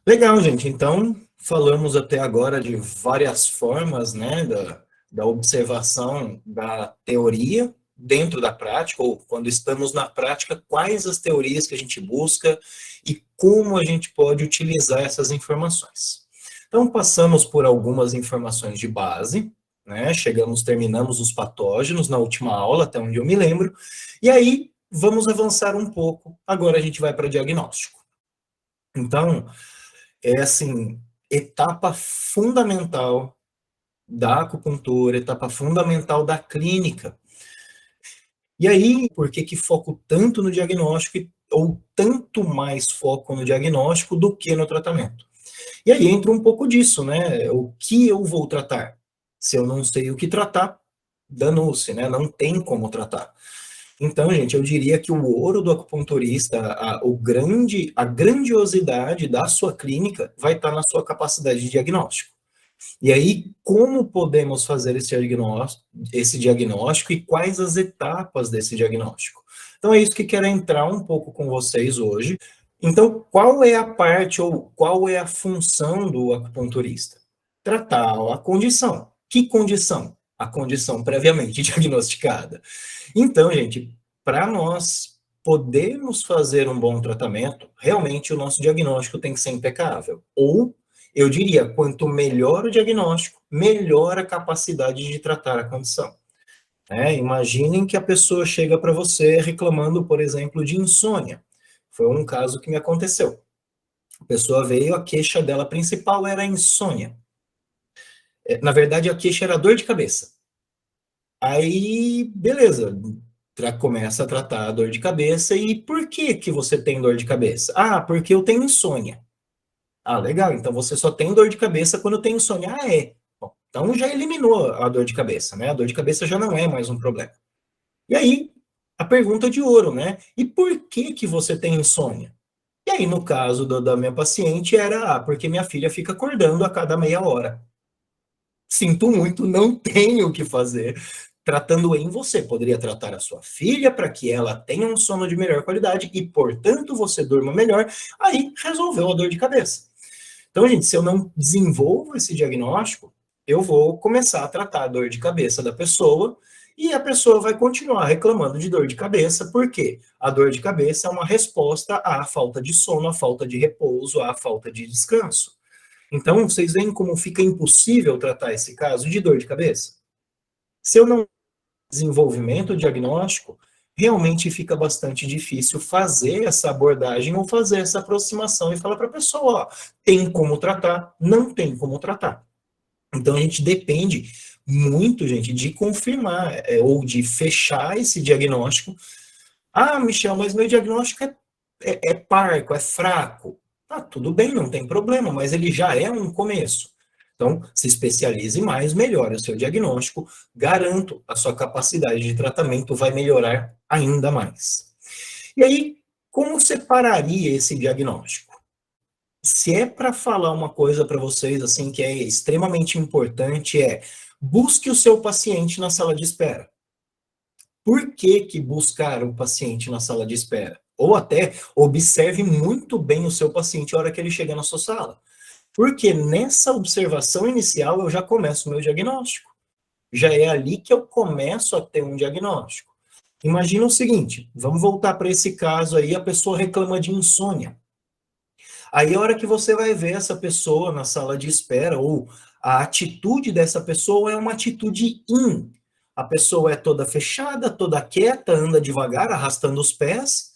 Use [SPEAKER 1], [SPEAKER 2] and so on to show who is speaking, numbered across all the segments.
[SPEAKER 1] Legal, gente. Então, falamos até agora de várias formas, né, da observação da teoria dentro da prática, ou quando estamos na prática, quais as teorias que a gente busca e como a gente pode utilizar essas informações. Então, passamos por algumas informações de base, né, terminamos os patógenos na última aula, até onde eu me lembro, e aí vamos avançar um pouco. Agora a gente vai para diagnóstico. Então, é assim, etapa fundamental da acupuntura, etapa fundamental da clínica. E aí, por que que foco tanto no diagnóstico ou tanto mais foco no diagnóstico do que no tratamento? E aí entra um pouco disso, né? O que eu vou tratar? Se eu não sei o que tratar, danou-se, né? Não tem como tratar. Então, gente, eu diria que o ouro do acupunturista, a grandiosidade da sua clínica vai estar na sua capacidade de diagnóstico. E aí, como podemos fazer esse diagnóstico e quais as etapas desse diagnóstico? Então, é isso que quero entrar um pouco com vocês hoje. Então, qual é a parte ou qual é a função do acupunturista? Tratar a condição. Que condição? A condição previamente diagnosticada. Então, gente, para nós podermos fazer um bom tratamento, realmente o nosso diagnóstico tem que ser impecável. Ou, eu diria, quanto melhor o diagnóstico, melhor a capacidade de tratar a condição. Imaginem que a pessoa chega para você reclamando, por exemplo, de insônia. Foi um caso que me aconteceu. A pessoa veio, a queixa dela principal era a insônia. Na verdade, a queixa era dor de cabeça. Aí, beleza, começa a tratar a dor de cabeça. E por que que você tem dor de cabeça? Ah, porque eu tenho insônia. Ah, legal, então você só tem dor de cabeça quando tem insônia. Ah, é. Bom, então já eliminou a dor de cabeça, né? A dor de cabeça já não é mais um problema. E aí, a pergunta de ouro, né? E por que que você tem insônia? E aí, no caso da minha paciente, era porque minha filha fica acordando a cada meia hora. Sinto muito, não tenho o que fazer. Tratando em você, poderia tratar a sua filha para que ela tenha um sono de melhor qualidade e, portanto, você durma melhor. Aí resolveu a dor de cabeça. Então, gente, se eu não desenvolvo esse diagnóstico, eu vou começar a tratar a dor de cabeça da pessoa e a pessoa vai continuar reclamando de dor de cabeça, porque a dor de cabeça é uma resposta à falta de sono, à falta de repouso, à falta de descanso. Então, vocês veem como fica impossível tratar esse caso de dor de cabeça? Se eu não desenvolvimento diagnóstico, realmente fica bastante difícil fazer essa abordagem ou fazer essa aproximação e falar para a pessoa, ó, tem como tratar, não tem como tratar. Então a gente depende muito, gente, de confirmar ou de fechar esse diagnóstico. Ah, Michel, mas meu diagnóstico é parco, é fraco. Tá, tudo bem, não tem problema, mas ele já é um começo. Então, se especialize mais, melhore o seu diagnóstico, garanto a sua capacidade de tratamento vai melhorar ainda mais. E aí, como separaria esse diagnóstico? Se é para falar uma coisa para vocês assim que é extremamente importante, busque o seu paciente na sala de espera. Por que que buscar o paciente na sala de espera? Ou até observe muito bem o seu paciente a hora que ele chega na sua sala. Porque nessa observação inicial eu já começo o meu diagnóstico. Já é ali que eu começo a ter um diagnóstico. Imagina o seguinte, vamos voltar para esse caso aí, a pessoa reclama de insônia. Aí a hora que você vai ver essa pessoa na sala de espera, ou a atitude dessa pessoa é uma atitude in. A pessoa é toda fechada, toda quieta, anda devagar, arrastando os pés.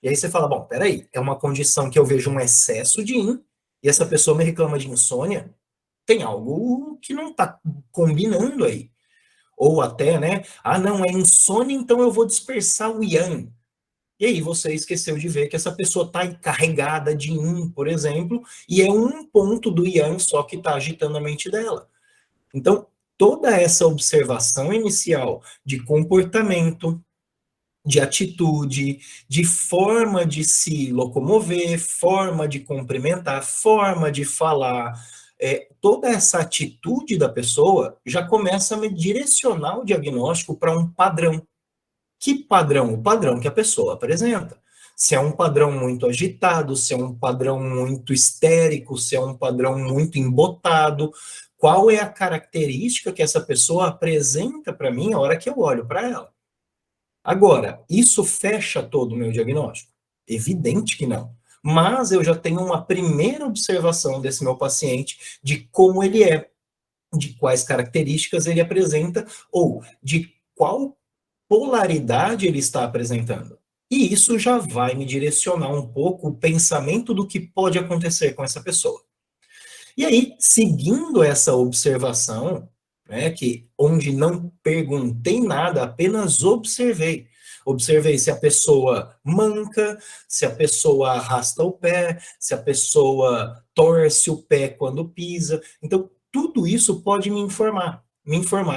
[SPEAKER 1] E aí você fala, bom, peraí, é uma condição que eu vejo um excesso de in, e essa pessoa me reclama de insônia, tem algo que não está combinando aí. Ou até, né, ah, não, é insônia, então eu vou dispersar o yang. E aí você esqueceu de ver que essa pessoa está carregada de yin, por exemplo, e é um ponto do yang só que está agitando a mente dela. Então, toda essa observação inicial de comportamento, de atitude, de forma de se locomover, forma de cumprimentar, forma de falar, toda essa atitude da pessoa já começa a me direcionar o diagnóstico para um padrão. Que padrão? O padrão que a pessoa apresenta. Se é um padrão muito agitado, se é um padrão muito histérico, se é um padrão muito embotado, qual é a característica que essa pessoa apresenta para mim a hora que eu olho para ela. Agora, isso fecha todo o meu diagnóstico? Evidente que não. Mas eu já tenho uma primeira observação desse meu paciente de como ele é, de quais características ele apresenta ou de qual polaridade ele está apresentando. E isso já vai me direcionar um pouco o pensamento do que pode acontecer com essa pessoa. E aí, seguindo essa observação, né, que onde não perguntei nada, apenas observei. Observei se a pessoa manca, se a pessoa arrasta o pé, se a pessoa torce o pé quando pisa. Então, tudo isso pode me informar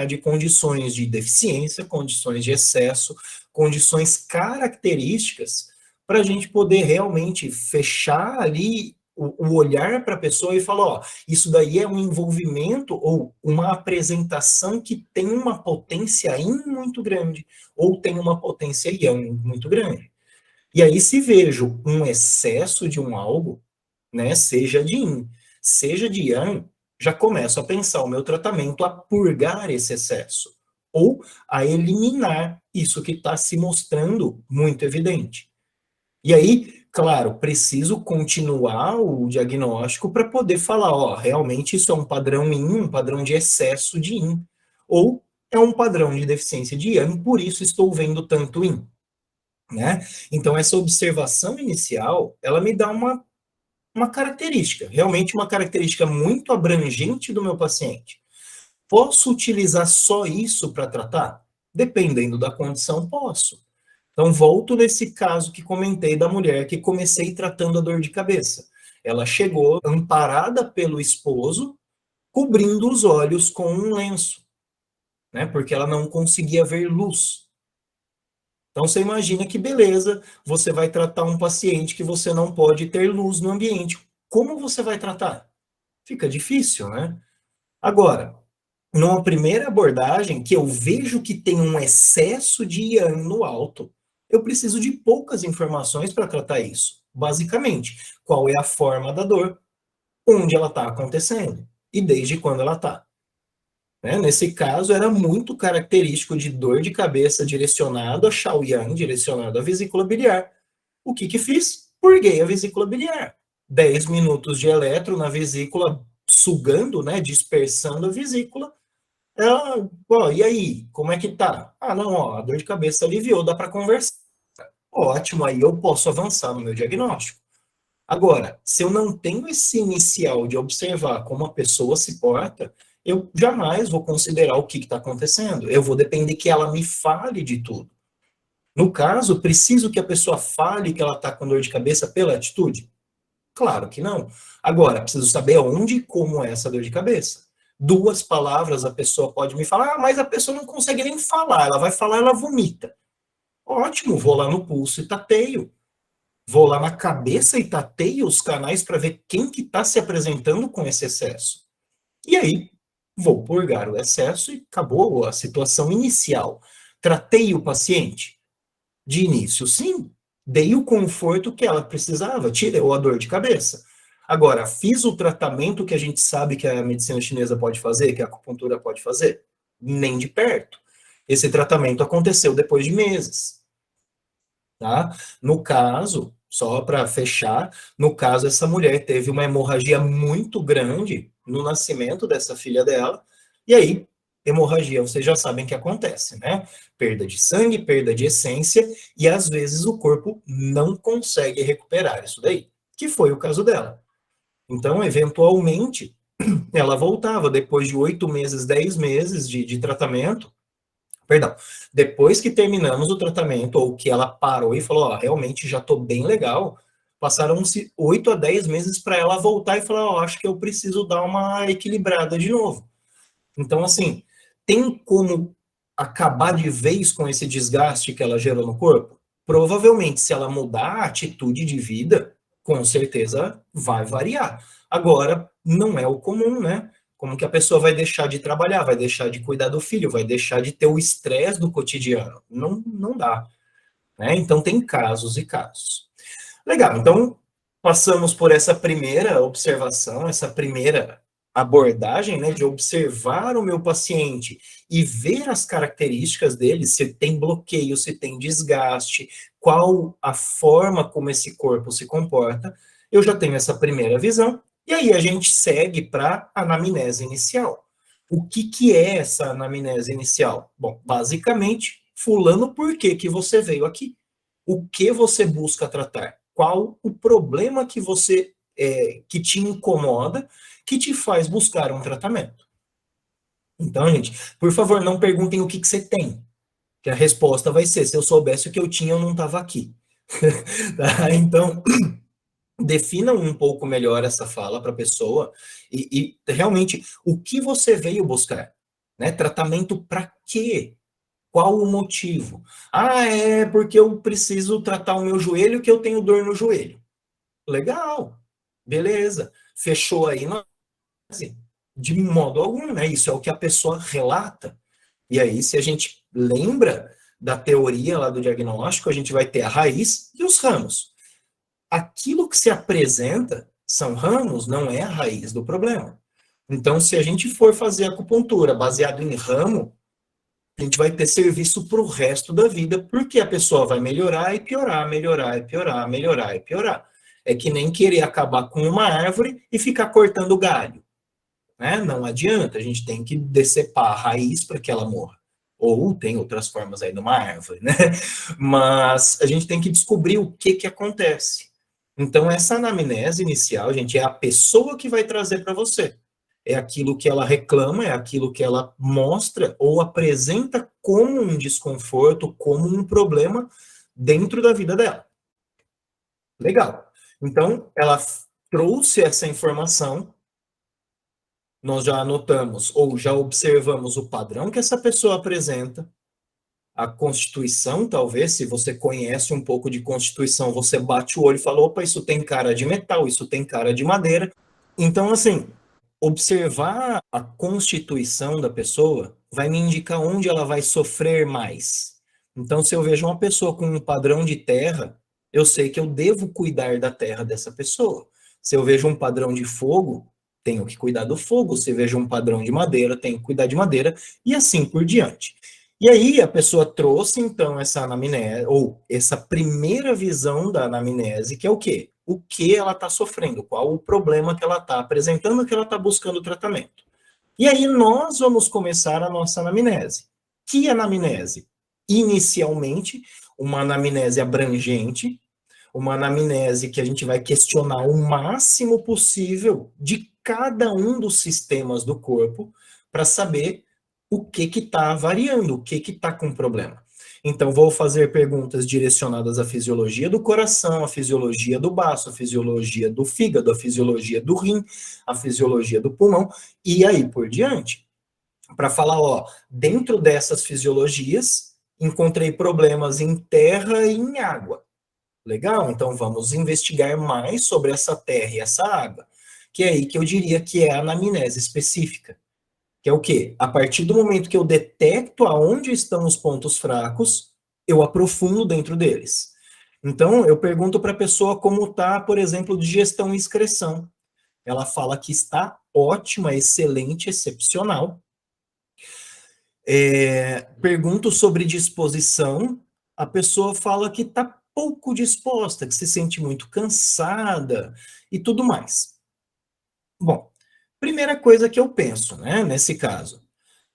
[SPEAKER 1] de condições de deficiência, condições de excesso, condições características, para a gente poder realmente fechar ali o olhar para a pessoa e falar, ó, isso daí é um envolvimento ou uma apresentação que tem uma potência yin muito grande, ou tem uma potência yang muito grande. E aí, se vejo um excesso de um algo, né, seja de yin, seja de yang, já começo a pensar o meu tratamento a purgar esse excesso, ou a eliminar isso que está se mostrando muito evidente. E aí, claro, preciso continuar o diagnóstico para poder falar, ó, realmente isso é um padrão yin, um padrão de excesso de yin, ou é um padrão de deficiência de yang, por isso estou vendo tanto yin, né? Então, essa observação inicial, ela me dá uma característica, realmente uma característica muito abrangente do meu paciente. Posso utilizar só isso para tratar? Dependendo da condição, posso. Então, volto nesse caso que comentei da mulher que comecei tratando a dor de cabeça. Ela chegou amparada pelo esposo, cobrindo os olhos com um lenço, né? Porque ela não conseguia ver luz. Então, você imagina que beleza, você vai tratar um paciente que você não pode ter luz no ambiente. Como você vai tratar? Fica difícil, né? Agora, numa primeira abordagem, que eu vejo que tem um excesso de yang no alto, eu preciso de poucas informações para tratar isso. Basicamente, qual é a forma da dor, onde ela está acontecendo e desde quando ela está. Né? Nesse caso, era muito característico de dor de cabeça direcionado a Shaoyang, direcionado à vesícula biliar. O que fiz? Purguei a vesícula biliar. 10 minutos de eletro na vesícula, sugando, né, dispersando a vesícula. Ela, ó, e aí, como é que tá? Ah, não, ó, a dor de cabeça aliviou, dá para conversar. Ótimo, aí eu posso avançar no meu diagnóstico. Agora, se eu não tenho esse inicial de observar como a pessoa se porta, eu jamais vou considerar o que está acontecendo. Eu vou depender que ela me fale de tudo. No caso, preciso que a pessoa fale que ela está com dor de cabeça pela atitude? Claro que não. Agora, preciso saber onde e como é essa dor de cabeça. 2 palavras a pessoa pode me falar, ah, mas a pessoa não consegue nem falar, ela vai falar, ela vomita. Ótimo, vou lá no pulso e tateio. Vou lá na cabeça e tateio os canais para ver quem que está se apresentando com esse excesso. E aí, vou purgar o excesso e acabou a situação inicial. Tratei o paciente? De início, sim. Dei o conforto que ela precisava, tirei a dor de cabeça. Agora, fiz o tratamento que a gente sabe que a medicina chinesa pode fazer, que a acupuntura pode fazer? Nem de perto. Esse tratamento aconteceu depois de meses. Tá? No caso, só para fechar, no caso, essa mulher teve uma hemorragia muito grande no nascimento dessa filha dela, e aí, hemorragia, vocês já sabem que acontece, né? Perda de sangue, perda de essência, e às vezes o corpo não consegue recuperar isso daí, que foi o caso dela. Então, eventualmente, ela voltava depois de 8 meses, 10 meses de tratamento, perdão, depois que terminamos o tratamento, ou que ela parou e falou, ó, realmente já tô bem legal, passaram-se 8 a 10 meses para ela voltar e falar, ó, acho que eu preciso dar uma equilibrada de novo. Então, assim, tem como acabar de vez com esse desgaste que ela gerou no corpo? Provavelmente, se ela mudar a atitude de vida, com certeza vai variar. Agora, não é o comum, né? Como que a pessoa vai deixar de trabalhar, vai deixar de cuidar do filho, vai deixar de ter o estresse do cotidiano? Não, não dá. Né? Então, tem casos e casos. Legal, então passamos por essa primeira observação, essa primeira abordagem, né, de observar o meu paciente e ver as características dele, se tem bloqueio, se tem desgaste, qual a forma como esse corpo se comporta. Eu já tenho essa primeira visão, e aí a gente segue para a anamnese inicial. O que que é essa anamnese inicial? Bom, basicamente, fulano, por que que você veio aqui? O que você busca tratar? Qual o problema que você que te incomoda, que te faz buscar um tratamento? Então, gente, por favor, não perguntem o que que você tem, que a resposta vai ser: se eu soubesse o que eu tinha, eu não estava aqui. Tá? Então, definam um pouco melhor essa fala para a pessoa e realmente o que você veio buscar, né? Tratamento para quê? Qual o motivo? Ah, é porque eu preciso tratar o meu joelho, que eu tenho dor no joelho. Legal, beleza. Fechou aí, não, de modo algum, né? Isso é o que a pessoa relata. E aí, se a gente lembra da teoria lá do diagnóstico, a gente vai ter a raiz e os ramos. Aquilo que se apresenta são ramos, não é a raiz do problema. Então, se a gente for fazer acupuntura baseado em ramo, a gente vai ter serviço para o resto da vida, porque a pessoa vai melhorar e piorar, melhorar e piorar, melhorar e piorar. É que nem querer acabar com uma árvore e ficar cortando galho, né? Não adianta, a gente tem que decepar a raiz para que ela morra. Ou tem outras formas aí de uma árvore, né? Mas a gente tem que descobrir o que que acontece. Então, essa anamnese inicial, gente, é a pessoa que vai trazer para você. É aquilo que ela reclama, é aquilo que ela mostra ou apresenta como um desconforto, como um problema dentro da vida dela. Legal. Então, ela trouxe essa informação, nós já anotamos ou já observamos o padrão que essa pessoa apresenta, a constituição, talvez, se você conhece um pouco de constituição, você bate o olho e fala: opa, isso tem cara de metal, isso tem cara de madeira. Então, assim, observar a constituição da pessoa vai me indicar onde ela vai sofrer mais. Então, se eu vejo uma pessoa com um padrão de terra, eu sei que eu devo cuidar da terra dessa pessoa. Se eu vejo um padrão de fogo, tenho que cuidar do fogo. Se eu vejo um padrão de madeira, tenho que cuidar de madeira, e assim por diante. E aí a pessoa trouxe, então, essa anamnese, ou essa primeira visão da anamnese, que é o quê? O que ela está sofrendo, qual o problema que ela está apresentando, que ela está buscando tratamento. E aí nós vamos começar a nossa anamnese. Que anamnese? Inicialmente, uma anamnese abrangente, uma anamnese que a gente vai questionar o máximo possível de cada um dos sistemas do corpo para saber o que está variando, o que está com problema. Então, vou fazer perguntas direcionadas à fisiologia do coração, à fisiologia do baço, à fisiologia do fígado, à fisiologia do rim, à fisiologia do pulmão, e aí por diante. Para falar, ó, dentro dessas fisiologias, encontrei problemas em terra e em água. Legal? Então, vamos investigar mais sobre essa terra e essa água, que é aí que eu diria que é a anamnese específica. Que é o quê? A partir do momento que eu detecto aonde estão os pontos fracos, eu aprofundo dentro deles. Então, eu pergunto para a pessoa como está, por exemplo, digestão e excreção. Ela fala que está ótima, excelente, excepcional. Pergunto sobre disposição, a pessoa fala que está pouco disposta, que se sente muito cansada e tudo mais. Bom, primeira coisa que eu penso, né, nesse caso,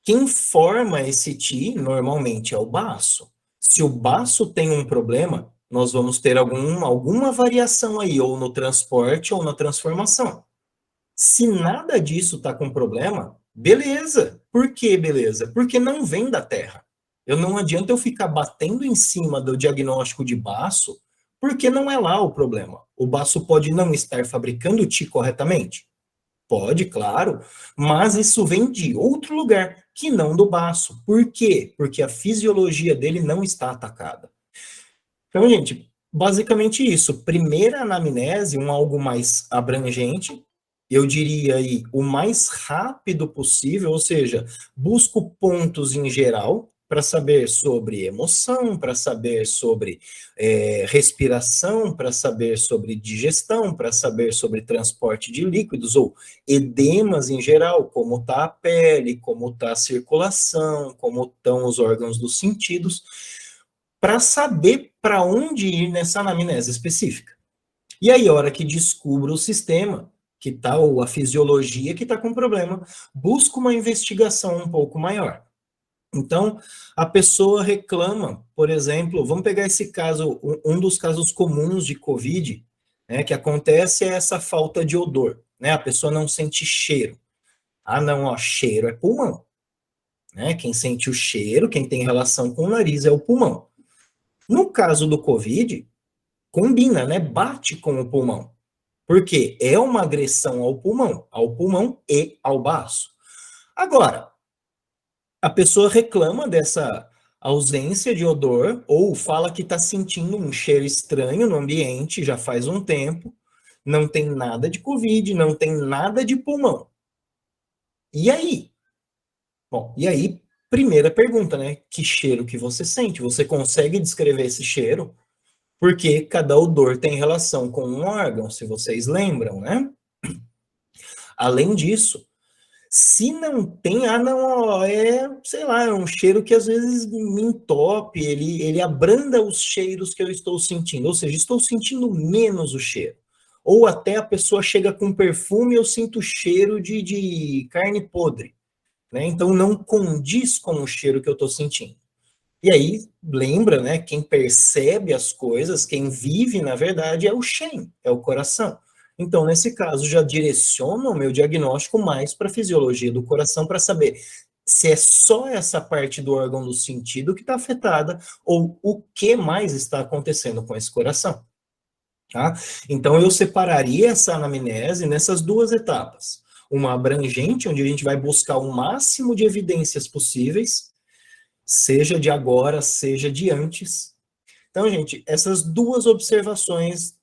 [SPEAKER 1] quem forma esse ti normalmente é o baço. Se o baço tem um problema, nós vamos ter alguma variação aí, ou no transporte ou na transformação. Se nada disso está com problema, beleza. Por que beleza? Porque não vem da Terra. Eu não adianta eu ficar batendo em cima do diagnóstico de baço, porque não é lá o problema. O baço pode não estar fabricando o ti corretamente? Pode, claro, mas isso vem de outro lugar, que não do baço. Por quê? Porque a fisiologia dele não está atacada. Então, gente, basicamente isso. Primeira anamnese, algo mais abrangente, eu diria aí o mais rápido possível, ou seja, busco pontos em geral, para saber sobre emoção, para saber sobre respiração, para saber sobre digestão, para saber sobre transporte de líquidos ou edemas em geral, como está a pele, como está a circulação, como estão os órgãos dos sentidos, para saber para onde ir nessa anamnese específica. E aí, a hora que descubro o sistema, que tá, ou a fisiologia que está com problema, busco uma investigação um pouco maior. Então, a pessoa reclama, por exemplo, vamos pegar esse caso, um dos casos comuns de COVID, né, que acontece é essa falta de odor, né? A pessoa não sente cheiro. Ah, não, ó, cheiro é pulmão, né? Quem sente o cheiro, quem tem relação com o nariz é o pulmão. No caso do COVID, combina, né? Bate com o pulmão. Porque é uma agressão ao pulmão e ao baço. Agora, a pessoa reclama dessa ausência de odor ou fala que está sentindo um cheiro estranho no ambiente já faz um tempo, não tem nada de Covid, não tem nada de pulmão. E aí? Bom, e aí, primeira pergunta, né? Que cheiro que você sente? Você consegue descrever esse cheiro? Porque cada odor tem relação com um órgão, se vocês lembram, né? Além disso, se não tem, ah, não, ó, sei lá, é um cheiro que às vezes me entope, ele abranda os cheiros que eu estou sentindo, ou seja, estou sentindo menos o cheiro. Ou até a pessoa chega com perfume e eu sinto cheiro de carne podre, né? Então não condiz com o cheiro que eu estou sentindo. E aí, lembra, né? Quem percebe as coisas, quem vive, na verdade, é o Shen, é o coração. Então, nesse caso, já direciono o meu diagnóstico mais para a fisiologia do coração para saber se é só essa parte do órgão do sentido que está afetada ou o que mais está acontecendo com esse coração. Tá? Então, eu separaria essa anamnese nessas duas etapas. Uma abrangente, onde a gente vai buscar o máximo de evidências possíveis, seja de agora, seja de antes. Então, gente, essas duas observações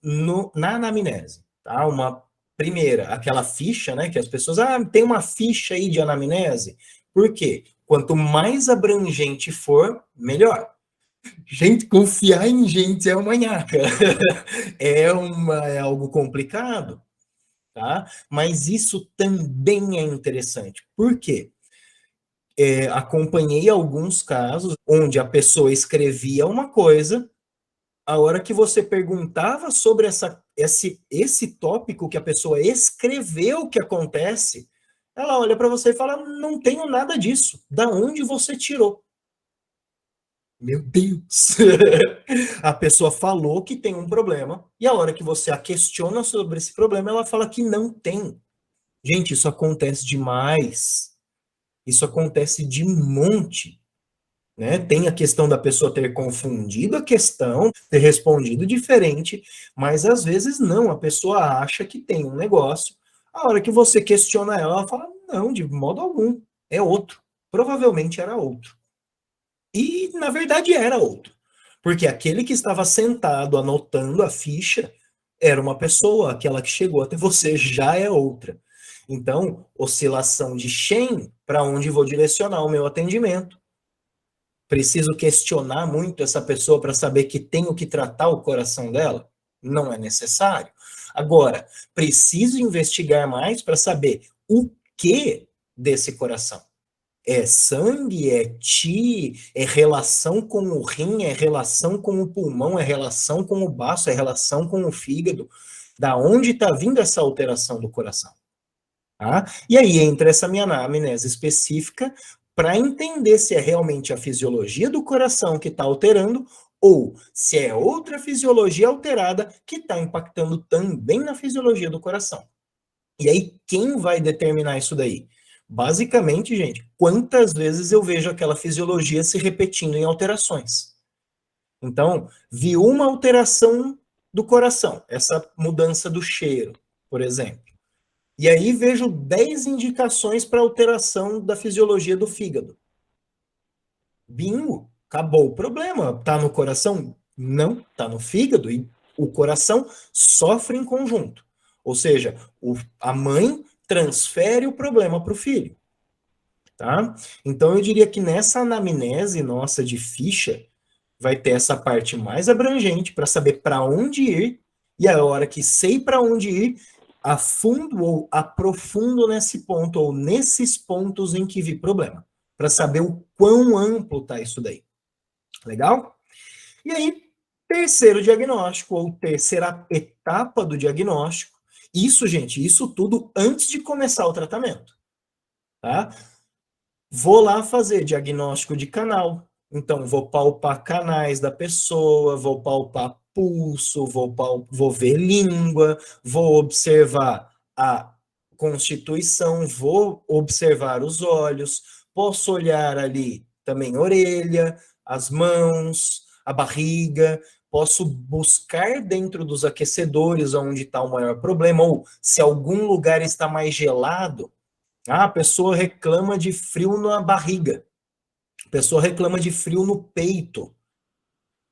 [SPEAKER 1] na anamnese, tá? Uma primeira, aquela ficha, né, que as pessoas, tem uma ficha aí de anamnese. Por quê? Quanto mais abrangente for, melhor. Gente, confiar em gente é uma nhaca. É algo complicado, tá? Mas isso também é interessante. Por quê? Acompanhei alguns casos onde a pessoa escrevia uma coisa, a hora que você perguntava sobre esse tópico que a pessoa escreveu que acontece, ela olha para você e fala: não tenho nada disso. Da onde você tirou? Meu Deus! A pessoa falou que tem um problema, e a hora que você a questiona sobre esse problema, ela fala que não tem. Gente, isso acontece demais. Isso acontece de monte. Né? Tem a questão da pessoa ter confundido a questão, ter respondido diferente, mas às vezes não, a pessoa acha que tem um negócio, a hora que você questiona ela, ela fala: não, de modo algum, é outro. Provavelmente era outro. E, na verdade, era outro. Porque aquele que estava sentado anotando a ficha era uma pessoa, aquela que chegou até você já é outra. Então, oscilação de Shen, para onde vou direcionar o meu atendimento. Preciso questionar muito essa pessoa para saber que tenho que tratar o coração dela? Não é necessário. Agora, preciso investigar mais para saber o que desse coração. É sangue, é ti, é relação com o rim, é relação com o pulmão, é relação com o baço, é relação com o fígado. Da onde está vindo essa alteração do coração? Tá? E aí entra essa minha anamnese específica para entender se é realmente a fisiologia do coração que está alterando ou se é outra fisiologia alterada que está impactando também na fisiologia do coração. E aí, quem vai determinar isso daí? Basicamente, gente, quantas vezes eu vejo aquela fisiologia se repetindo em alterações? Então, vi uma alteração do coração, essa mudança do cheiro, por exemplo. E aí vejo 10 indicações para alteração da fisiologia do fígado. Bingo, acabou o problema. Está no coração? Não, está no fígado. E o coração sofre em conjunto. Ou seja, a mãe transfere o problema para o filho. tá? Então, eu diria que nessa anamnese nossa de ficha, vai ter essa parte mais abrangente para saber para onde ir, e a hora que sei para onde ir, afundo ou aprofundo nesse ponto, ou nesses pontos em que vi problema, para saber o quão amplo está isso daí. Legal? E aí, terceiro diagnóstico, ou terceira etapa do diagnóstico, isso, gente, isso tudo antes de começar o tratamento, tá? Vou lá fazer diagnóstico de canal. Então, vou palpar canais da pessoa, vou palpar pulso, vou ver língua, vou observar a constituição, vou observar os olhos, posso olhar ali também orelha, as mãos, a barriga, posso buscar dentro dos aquecedores onde está o maior problema, ou se algum lugar está mais gelado, a pessoa reclama de frio na barriga. A pessoa reclama de frio no peito.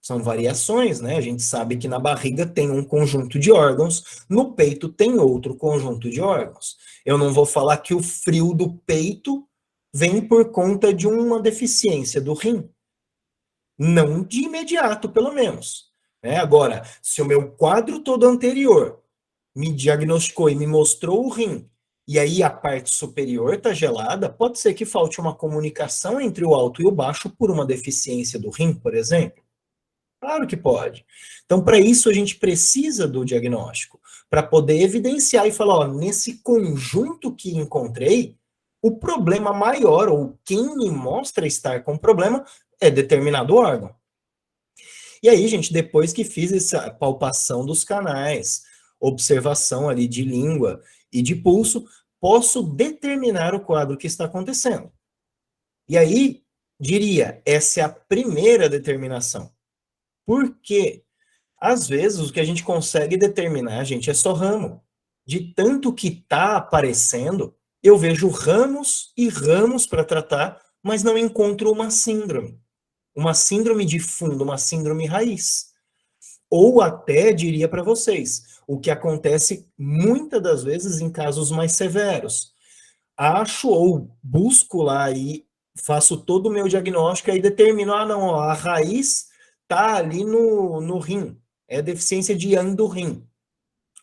[SPEAKER 1] São variações, né? A gente sabe que na barriga tem um conjunto de órgãos, no peito tem outro conjunto de órgãos. Eu não vou falar que o frio do peito vem por conta de uma deficiência do rim. Não de imediato, pelo menos. Agora, se o meu quadro todo anterior me diagnosticou e me mostrou o rim, e aí a parte superior está gelada, pode ser que falte uma comunicação entre o alto e o baixo por uma deficiência do rim, por exemplo? Claro que pode. Então, para isso, a gente precisa do diagnóstico, para poder evidenciar e falar, ó, nesse conjunto que encontrei, o problema maior, ou quem me mostra estar com problema, é determinado órgão. E aí, gente, depois que fiz essa palpação dos canais, observação ali de língua e de pulso, posso determinar o quadro que está acontecendo. E aí, diria, essa é a primeira determinação. Por quê? Às vezes, o que a gente consegue determinar, gente, é só ramo. De tanto que está aparecendo, eu vejo ramos e ramos para tratar, mas não encontro uma síndrome. Uma síndrome de fundo, uma síndrome raiz. Ou até, diria para vocês, o que acontece muitas das vezes em casos mais severos. Acho ou busco lá e faço todo o meu diagnóstico e determino, não, ó, a raiz está ali no rim, é deficiência de yang do rim.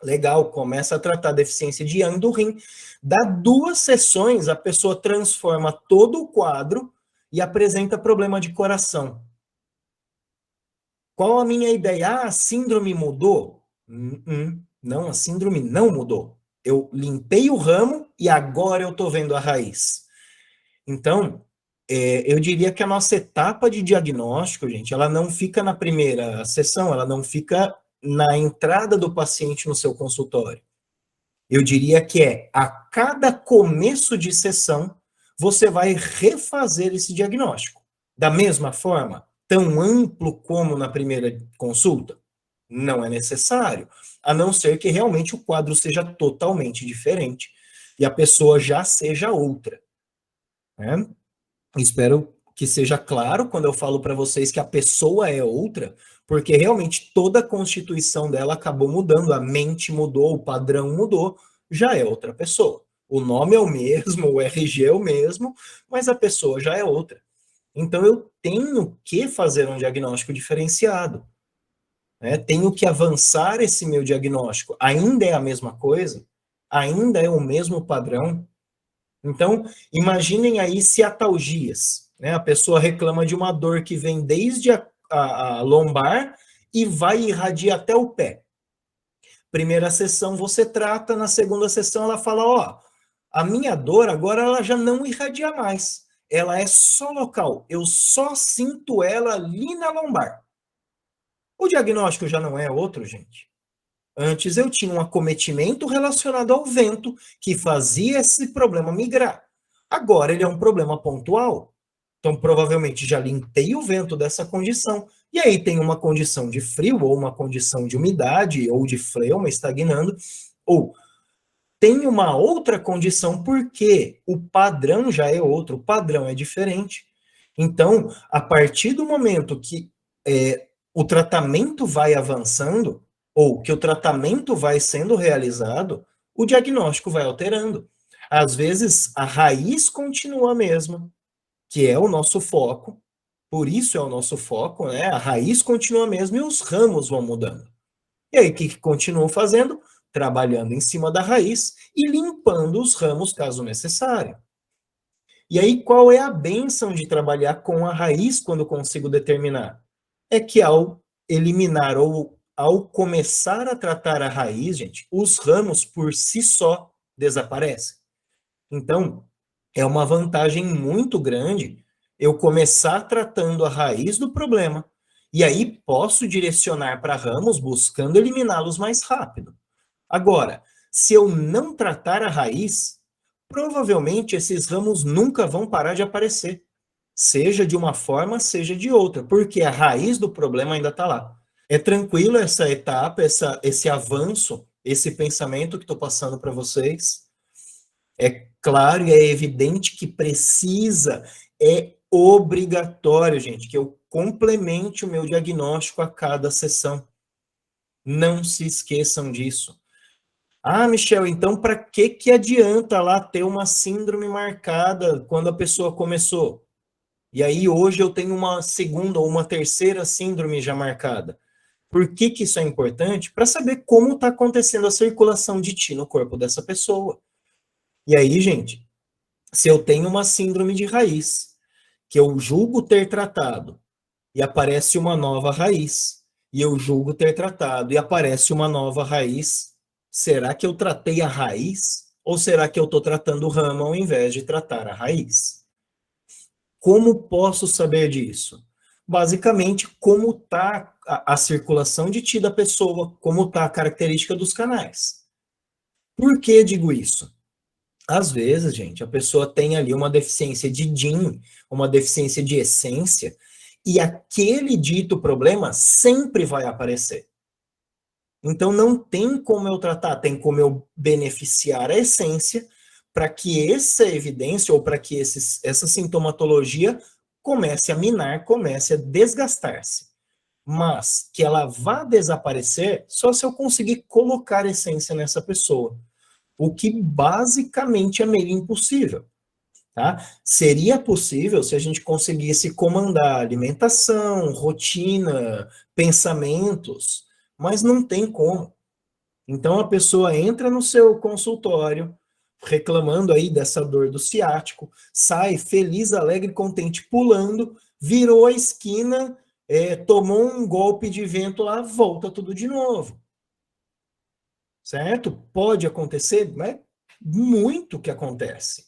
[SPEAKER 1] Legal, começa a tratar a deficiência de yang do rim. Dá 2 sessões, a pessoa transforma todo o quadro e apresenta problema de coração. Qual a minha ideia? A síndrome mudou? Não, a síndrome não mudou. Eu limpei o ramo e agora eu estou vendo a raiz. Então, eu diria que a nossa etapa de diagnóstico, gente, ela não fica na primeira sessão, ela não fica na entrada do paciente no seu consultório. Eu diria que a cada começo de sessão, você vai refazer esse diagnóstico. Da mesma forma, tão amplo como na primeira consulta? Não é necessário, a não ser que realmente o quadro seja totalmente diferente e a pessoa já seja outra. Né? Espero que seja claro quando eu falo para vocês que a pessoa é outra, porque realmente toda a constituição dela acabou mudando, a mente mudou, o padrão mudou, já é outra pessoa. O nome é o mesmo, o RG é o mesmo, mas a pessoa já é outra. Então, eu tenho que fazer um diagnóstico diferenciado. Tenho que avançar esse meu diagnóstico. Ainda é a mesma coisa? Ainda é o mesmo padrão? Então, imaginem aí ciatalgias. A pessoa reclama de uma dor que vem desde a lombar e vai irradiar até o pé. Primeira sessão você trata, na segunda sessão ela fala, ó, a minha dor agora ela já não irradia mais. Ela é só local, eu só sinto ela ali na lombar. O diagnóstico já não é outro, gente. Antes eu tinha um acometimento relacionado ao vento que fazia esse problema migrar. Agora ele é um problema pontual. Então provavelmente já limpei o vento dessa condição. E aí tem uma condição de frio, ou uma condição de umidade, ou de fleuma estagnando, ou tem uma outra condição porque o padrão já é outro, o padrão é diferente. Então, a partir do momento que o tratamento vai avançando, ou que o tratamento vai sendo realizado, o diagnóstico vai alterando. Às vezes, a raiz continua a mesma, que é o nosso foco, por isso é o nosso foco, né? A raiz continua a mesma e os ramos vão mudando. E aí, o que continuam fazendo? Trabalhando em cima da raiz e limpando os ramos, caso necessário. E aí, qual é a bênção de trabalhar com a raiz quando eu consigo determinar? É que ao eliminar ou ao começar a tratar a raiz, gente, os ramos por si só desaparecem. Então, é uma vantagem muito grande eu começar tratando a raiz do problema. E aí posso direcionar para ramos buscando eliminá-los mais rápido. Agora, se eu não tratar a raiz, provavelmente esses ramos nunca vão parar de aparecer. Seja de uma forma, seja de outra, porque a raiz do problema ainda está lá. É tranquilo essa etapa, esse avanço, esse pensamento que estou passando para vocês. É claro e é evidente que precisa, é obrigatório, gente, que eu complemente o meu diagnóstico a cada sessão. Não se esqueçam disso. Ah, Michel, então para que adianta lá ter uma síndrome marcada quando a pessoa começou? E aí hoje eu tenho uma segunda ou uma terceira síndrome já marcada. Por que isso é importante? Para saber como está acontecendo a circulação de ti no corpo dessa pessoa. E aí, gente, se eu tenho uma síndrome de raiz, que eu julgo ter tratado, e aparece uma nova raiz, e eu julgo ter tratado, e aparece uma nova raiz, será que eu tratei a raiz? Ou será que eu estou tratando o ramo ao invés de tratar a raiz? Como posso saber disso? Basicamente, como está a circulação de ti da pessoa, como está a característica dos canais. Por que digo isso? Às vezes, gente, a pessoa tem ali uma deficiência de DIN, uma deficiência de essência, e aquele dito problema sempre vai aparecer. Então, não tem como eu tratar, tem como eu beneficiar a essência para que essa evidência ou para que essa sintomatologia comece a minar, comece a desgastar-se. Mas que ela vá desaparecer só se eu conseguir colocar essência nessa pessoa. O que basicamente é meio impossível. Tá? Seria possível se a gente conseguisse comandar alimentação, rotina, pensamentos, mas não tem como. Então a pessoa entra no seu consultório reclamando aí dessa dor do ciático, sai feliz, alegre, contente, pulando, virou a esquina, tomou um golpe de vento lá, volta tudo de novo. Certo? Pode acontecer, mas é muito que acontece.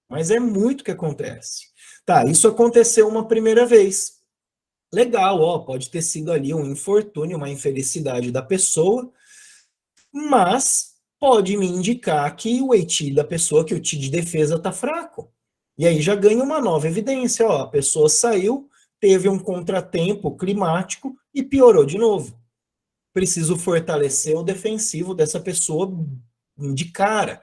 [SPEAKER 1] Mas é muito que acontece. Tá, isso aconteceu uma primeira vez. Legal, ó, pode ter sido ali um infortúnio, uma infelicidade da pessoa, mas pode me indicar que o ET da pessoa, que o T de defesa está fraco. E aí já ganha uma nova evidência, ó, a pessoa saiu, teve um contratempo climático e piorou de novo. Preciso fortalecer o defensivo dessa pessoa de cara.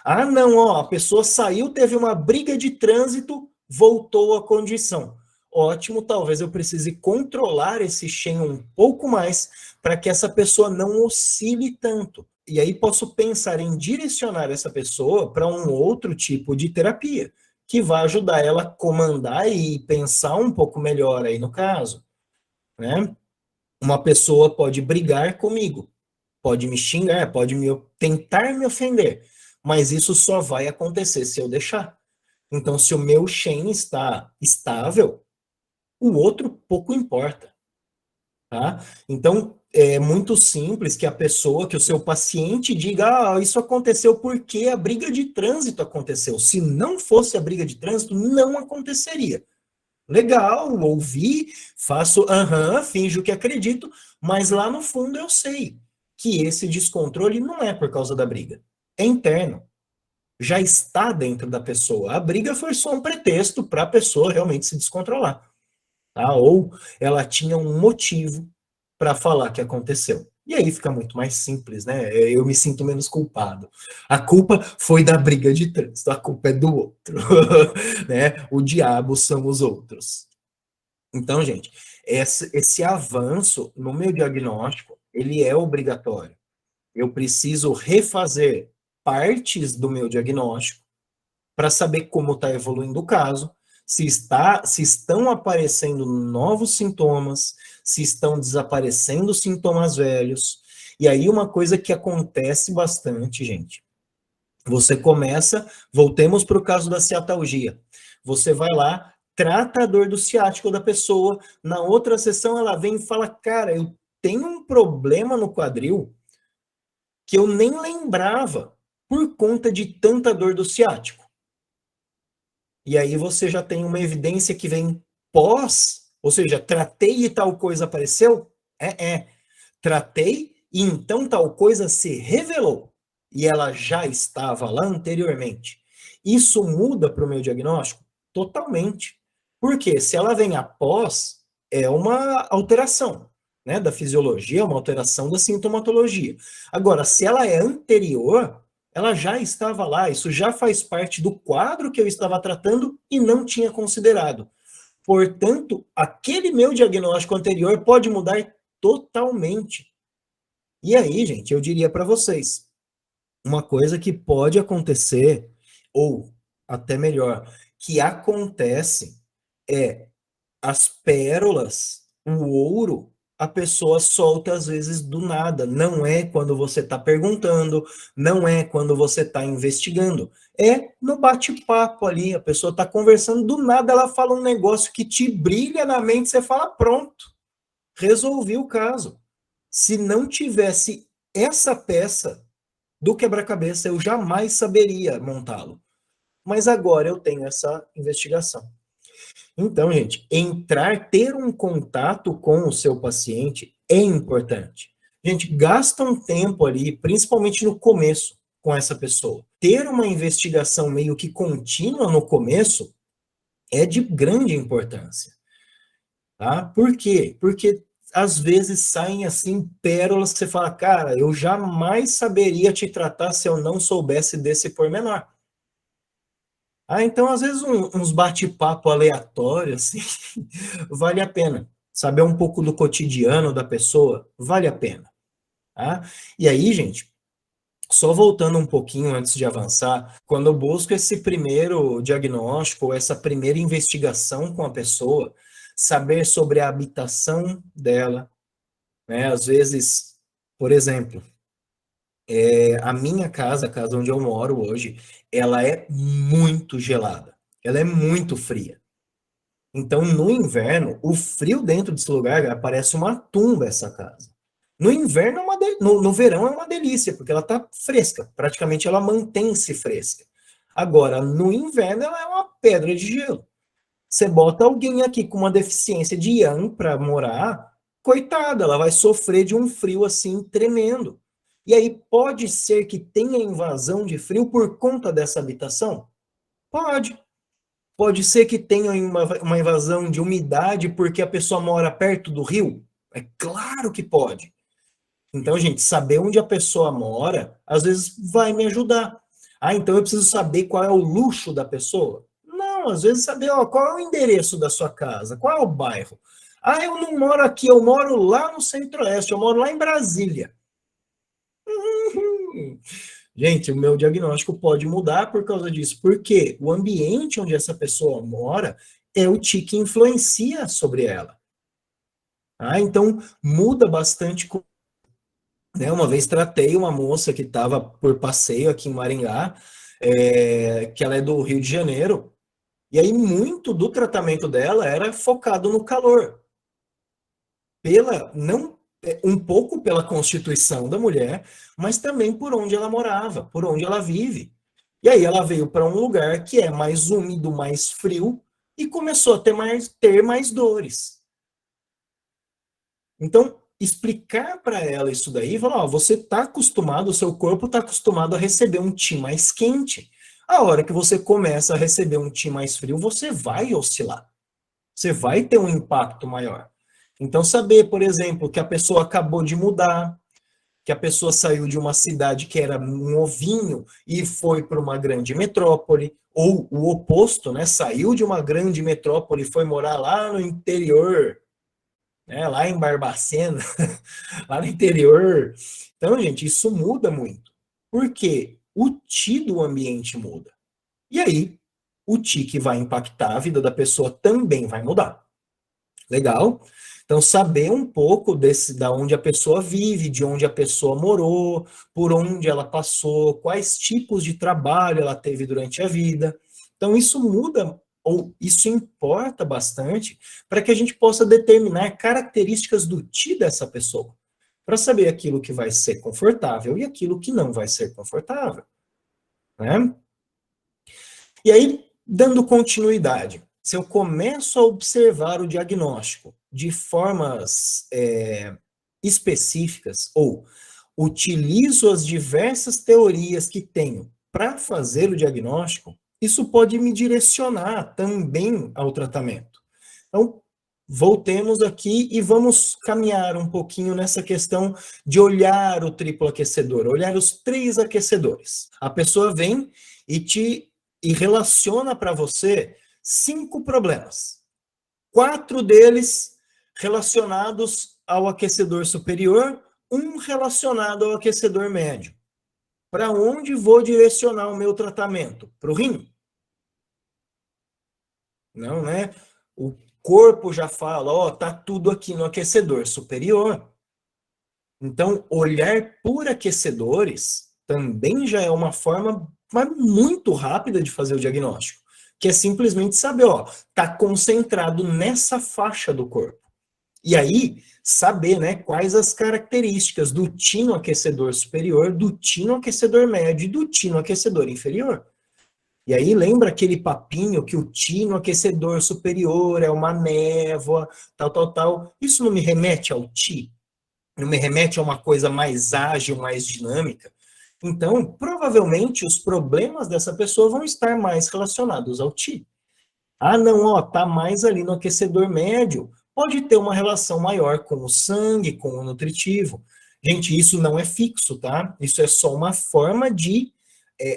[SPEAKER 1] Ah, não, ó, a pessoa saiu, teve uma briga de trânsito, voltou à condição. Ótimo, talvez eu precise controlar esse Shen um pouco mais para que essa pessoa não oscile tanto. E aí posso pensar em direcionar essa pessoa para um outro tipo de terapia, que vai ajudar ela a comandar e pensar um pouco melhor aí no caso, né? Uma pessoa pode brigar comigo, pode me xingar, pode tentar me ofender, mas isso só vai acontecer se eu deixar. Então, se o meu Shen está estável, o outro pouco importa, tá? Então, é muito simples que a pessoa, que o seu paciente diga, ah, isso aconteceu porque a briga de trânsito aconteceu. Se não fosse a briga de trânsito, não aconteceria. Legal, ouvi, faço, finjo que acredito, mas lá no fundo eu sei que esse descontrole não é por causa da briga, é interno. Já está dentro da pessoa. A briga foi só um pretexto para a pessoa realmente se descontrolar. Tá? Ou ela tinha um motivo para falar que aconteceu. E aí fica muito mais simples, né? Eu me sinto menos culpado. A culpa foi da briga de trânsito, a culpa é do outro. Né? O diabo são os outros. Então, gente, esse avanço no meu diagnóstico, ele é obrigatório. Eu preciso refazer partes do meu diagnóstico, para saber como está evoluindo o caso, se estão aparecendo novos sintomas, se estão desaparecendo sintomas velhos. E aí uma coisa que acontece bastante, gente, você começa, voltemos para o caso da ciatalgia. Você vai lá, trata a dor do ciático da pessoa, na outra sessão ela vem e fala, cara, eu tenho um problema no quadril que eu nem lembrava por conta de tanta dor do ciático. E aí você já tem uma evidência que vem pós, ou seja, tratei e tal coisa apareceu? Tratei e então tal coisa se revelou. E ela já estava lá anteriormente. Isso muda para o meu diagnóstico? Totalmente. Porque se ela vem após, é uma alteração, né, da fisiologia, uma alteração da sintomatologia. Agora, se ela é anterior, ela já estava lá, isso já faz parte do quadro que eu estava tratando e não tinha considerado. Portanto, aquele meu diagnóstico anterior pode mudar totalmente. E aí, gente, eu diria para vocês, uma coisa que pode acontecer, ou até melhor, que acontece, é as pérolas, o ouro, a pessoa solta às vezes do nada. Não é quando você está perguntando, não é quando você está investigando. É no bate-papo ali, a pessoa está conversando, do nada ela fala um negócio que te brilha na mente, você fala, pronto, resolvi o caso. Se não tivesse essa peça do quebra-cabeça, eu jamais saberia montá-lo. Mas agora eu tenho essa investigação. Então, gente, ter um contato com o seu paciente é importante. Gente, gasta um tempo ali, principalmente no começo, com essa pessoa. Ter uma investigação meio que contínua no começo é de grande importância. Tá? Por quê? Porque às vezes saem assim pérolas que você fala, cara, eu jamais saberia te tratar se eu não soubesse desse pormenor. Então, às vezes, uns bate-papo aleatórios, assim, vale a pena. Saber um pouco do cotidiano da pessoa, vale a pena. Tá? E aí, gente, só voltando um pouquinho antes de avançar, quando eu busco esse primeiro diagnóstico, essa primeira investigação com a pessoa, saber sobre a habitação dela, né? Às vezes, por exemplo, a minha casa, a casa onde eu moro hoje, ela é muito gelada, ela é muito fria. Então, no inverno, o frio dentro desse lugar parece uma tumba essa casa. No inverno, no verão é uma delícia, porque ela está fresca, praticamente ela mantém-se fresca. Agora, no inverno, ela é uma pedra de gelo. Você bota alguém aqui com uma deficiência de yang para morar, coitada, ela vai sofrer de um frio assim tremendo. E aí pode ser que tenha invasão de frio por conta dessa habitação? Pode. Pode ser que tenha uma invasão de umidade porque a pessoa mora perto do rio? É claro que pode. Então, gente, saber onde a pessoa mora, às vezes vai me ajudar. Então eu preciso saber qual é o luxo da pessoa? Não, às vezes saber, qual é o endereço da sua casa, qual é o bairro. Eu não moro aqui, eu moro lá no Centro-Oeste, eu moro lá em Brasília. Gente, o meu diagnóstico pode mudar por causa disso, porque o ambiente onde essa pessoa mora é o que influencia sobre ela. Então, muda bastante. Né? Uma vez tratei uma moça que estava por passeio aqui em Maringá, que ela é do Rio de Janeiro, e aí muito do tratamento dela era focado no calor. Não um pouco pela constituição da mulher, mas também por onde ela morava, por onde ela vive. E aí ela veio para um lugar que é mais úmido, mais frio, e começou a ter mais dores. Então, explicar para ela isso daí, falar, você está acostumado, o seu corpo está acostumado a receber um ti mais quente. A hora que você começa a receber um ti mais frio, você vai oscilar. Você vai ter um impacto maior. Então, saber, por exemplo, que a pessoa acabou de mudar, que a pessoa saiu de uma cidade que era um ovinho e foi para uma grande metrópole, ou o oposto, né? Saiu de uma grande metrópole e foi morar lá no interior, né? Lá em Barbacena, lá no interior. Então, gente, isso muda muito. Por quê? O ti do ambiente muda. E aí, o TI que vai impactar a vida da pessoa também vai mudar. Legal? Então, saber um pouco da onde a pessoa vive, de onde a pessoa morou, por onde ela passou, quais tipos de trabalho ela teve durante a vida. Então, isso muda, ou isso importa bastante, para que a gente possa determinar características do ti dessa pessoa, para saber aquilo que vai ser confortável e aquilo que não vai ser confortável, né? E aí, dando continuidade, se eu começo a observar o diagnóstico de formas específicas, ou utilizo as diversas teorias que tenho para fazer o diagnóstico, isso pode me direcionar também ao tratamento. Então, voltemos aqui e vamos caminhar um pouquinho nessa questão de olhar o triplo aquecedor, olhar os 3 aquecedores. A pessoa vem e relaciona para você 5 problemas. 4 deles relacionados ao aquecedor superior, um relacionado ao aquecedor médio. Para onde vou direcionar o meu tratamento? Para o rim? Não, né? O corpo já fala, ó, tá tudo aqui no aquecedor superior. Então, olhar por aquecedores também já é uma forma muito rápida de fazer o diagnóstico, que é simplesmente saber, ó, tá concentrado nessa faixa do corpo. E aí, saber, né, quais as características do tino aquecedor superior, do tino aquecedor médio e do tino aquecedor inferior. E aí, lembra aquele papinho que o tino aquecedor superior é uma névoa, tal, tal, tal. Isso não me remete ao ti? Não me remete a uma coisa mais ágil, mais dinâmica? Então, provavelmente, os problemas dessa pessoa vão estar mais relacionados ao ti. Ah, não, ó, tá mais ali no aquecedor médio. Pode ter uma relação maior com o sangue, com o nutritivo. Gente, isso não é fixo, tá? Isso é só uma forma de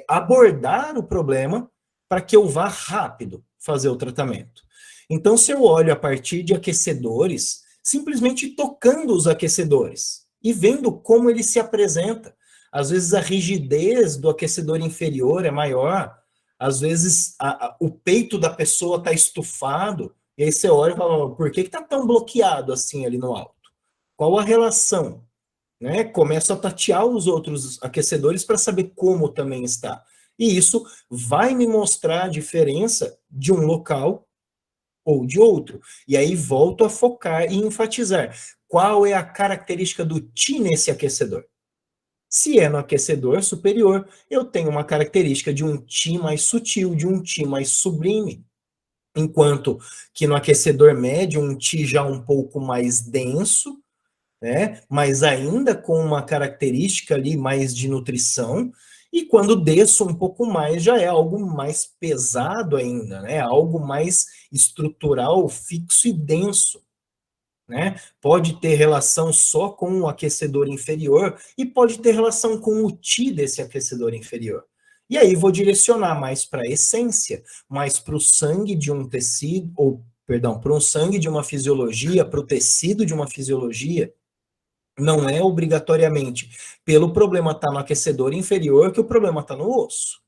[SPEAKER 1] abordar o problema para que eu vá rápido fazer o tratamento. Então, se eu olho a partir de aquecedores, simplesmente tocando os aquecedores e vendo como ele se apresenta. Às vezes a rigidez do aquecedor inferior é maior, às vezes o peito da pessoa está estufado, e aí você olha e fala, por que está tão bloqueado assim ali no alto? Qual a relação? Né? Começo a tatear os outros aquecedores para saber como também está. E isso vai me mostrar a diferença de um local ou de outro. E aí volto a focar e enfatizar qual é a característica do ti nesse aquecedor. Se é no aquecedor superior, eu tenho uma característica de um ti mais sutil, de um ti mais sublime. Enquanto que no aquecedor médio, um ti já um pouco mais denso, né? Mas ainda com uma característica ali mais de nutrição, e quando desço um pouco mais, já é algo mais pesado ainda, né? Algo mais estrutural, fixo e denso, né? Pode ter relação só com o aquecedor inferior e pode ter relação com o ti desse aquecedor inferior. E aí vou direcionar mais para a essência, mais para o sangue de um tecido, ou, perdão, para um sangue de uma fisiologia, para o tecido de uma fisiologia. Não é obrigatoriamente pelo problema estar no aquecedor inferior que o problema está no osso.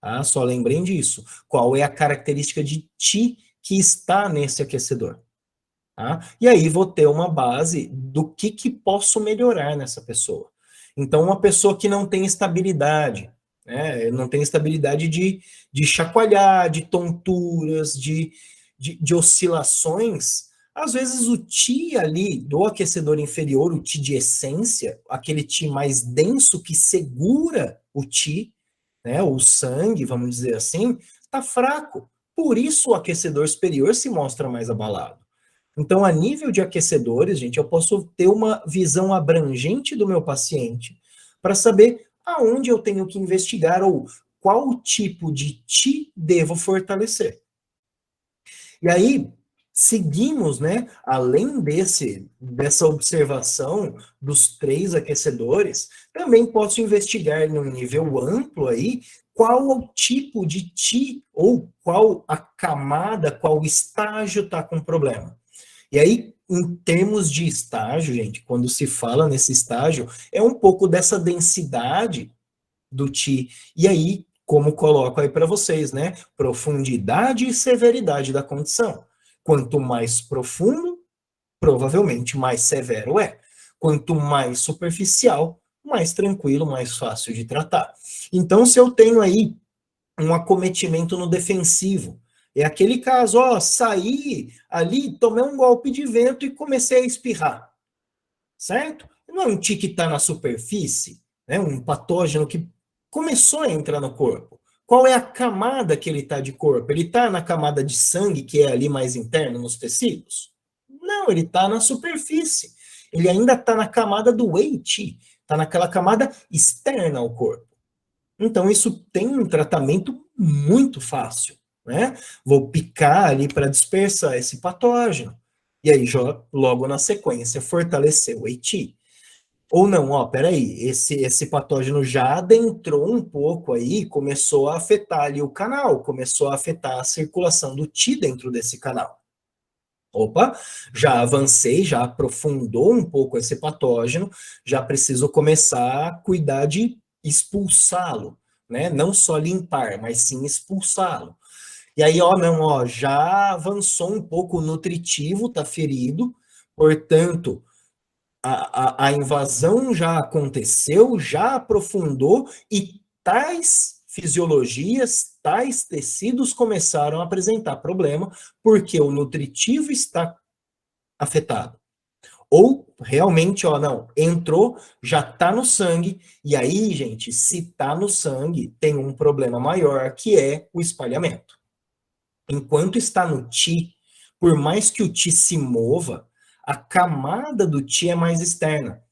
[SPEAKER 1] Tá? Só lembrem disso. Qual é a característica de ti que está nesse aquecedor? Tá? E aí vou ter uma base do que posso melhorar nessa pessoa. Então, uma pessoa que não tem estabilidade, né? Não tem estabilidade de chacoalhar, de tonturas, de oscilações. Às vezes o ti ali do aquecedor inferior, o ti de essência, aquele ti mais denso que segura o ti, né, o sangue, vamos dizer assim, está fraco. Por isso o aquecedor superior se mostra mais abalado. Então, a nível de aquecedores, gente, eu posso ter uma visão abrangente do meu paciente para saber aonde eu tenho que investigar ou qual tipo de ti devo fortalecer. E aí, seguimos, né? Além dessa observação dos 3 aquecedores, também posso investigar num nível amplo aí qual o tipo de ti ou qual a camada, qual estágio está com problema. E aí, em termos de estágio, gente, quando se fala nesse estágio, é um pouco dessa densidade do ti. E aí, como coloco aí para vocês, né? Profundidade e severidade da condição. Quanto mais profundo, provavelmente mais severo é. Quanto mais superficial, mais tranquilo, mais fácil de tratar. Então, se eu tenho aí um acometimento no defensivo, é aquele caso, ó, saí ali, tomei um golpe de vento e comecei a espirrar, certo? Não é um tique que está na superfície, né? Um patógeno que começou a entrar no corpo. Qual é a camada que ele está de corpo? Ele está na camada de sangue, que é ali mais interno nos tecidos? Não, ele está na superfície. Ele ainda está na camada do Wei Qi, está naquela camada externa ao corpo. Então, isso tem um tratamento muito fácil, né? Vou picar ali para dispersar esse patógeno. E aí, já, logo na sequência, fortalecer o Wei Qi. Ou não, ó, peraí, esse patógeno já adentrou um pouco aí, começou a afetar ali o canal, começou a afetar a circulação do Qi dentro desse canal. Opa, já avancei, já aprofundou um pouco esse patógeno, já preciso começar a cuidar de expulsá-lo, né? Não só limpar, mas sim expulsá-lo. E aí, ó, não, ó, já avançou um pouco o nutritivo, tá ferido, portanto, a invasão já aconteceu, já aprofundou e tais fisiologias, tais tecidos começaram a apresentar problema porque o nutritivo está afetado. Ou realmente, ó, não, entrou, já está no sangue, e aí, gente, se está no sangue, tem um problema maior, que é o espalhamento. Enquanto está no Ti, por mais que o Ti se mova, a camada do Ti é mais externa,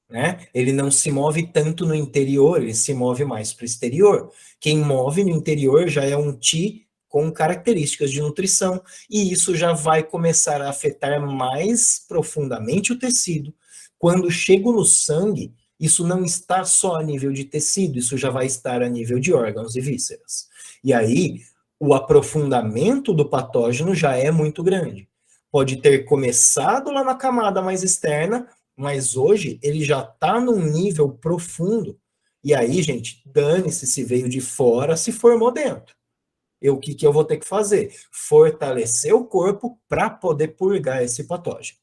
[SPEAKER 1] né? Ele não se move tanto no interior, ele se move mais para o exterior. Quem move no interior já é um Ti com características de nutrição, e isso já vai começar a afetar mais profundamente o tecido. Quando chego no sangue, isso não está só a nível de tecido, isso já vai estar a nível de órgãos e vísceras. E aí, o aprofundamento do patógeno já é muito grande. Pode ter começado lá na camada mais externa, mas hoje ele já está num nível profundo. E aí, gente, dane-se se veio de fora, se formou dentro. O que eu vou ter que fazer? Fortalecer o corpo para poder purgar esse patógeno.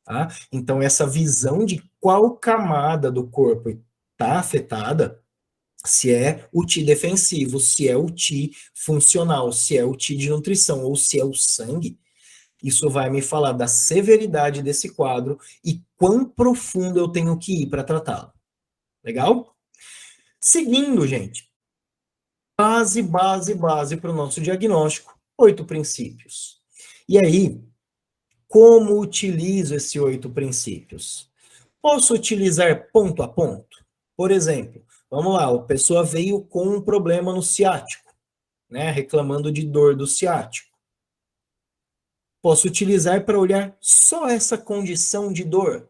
[SPEAKER 1] Tá? Então, essa visão de qual camada do corpo está afetada, se é o Ti defensivo, se é o Ti funcional, se é o Ti de nutrição ou se é o sangue, isso vai me falar da severidade desse quadro e quão profundo eu tenho que ir para tratá-lo. Legal? Seguindo, gente, base para o nosso diagnóstico, 8 princípios. E aí, como utilizo esses 8 princípios? Posso utilizar ponto a ponto? Por exemplo, vamos lá, a pessoa veio com um problema no ciático, né, reclamando de dor do ciático. Posso utilizar para olhar só essa condição de dor?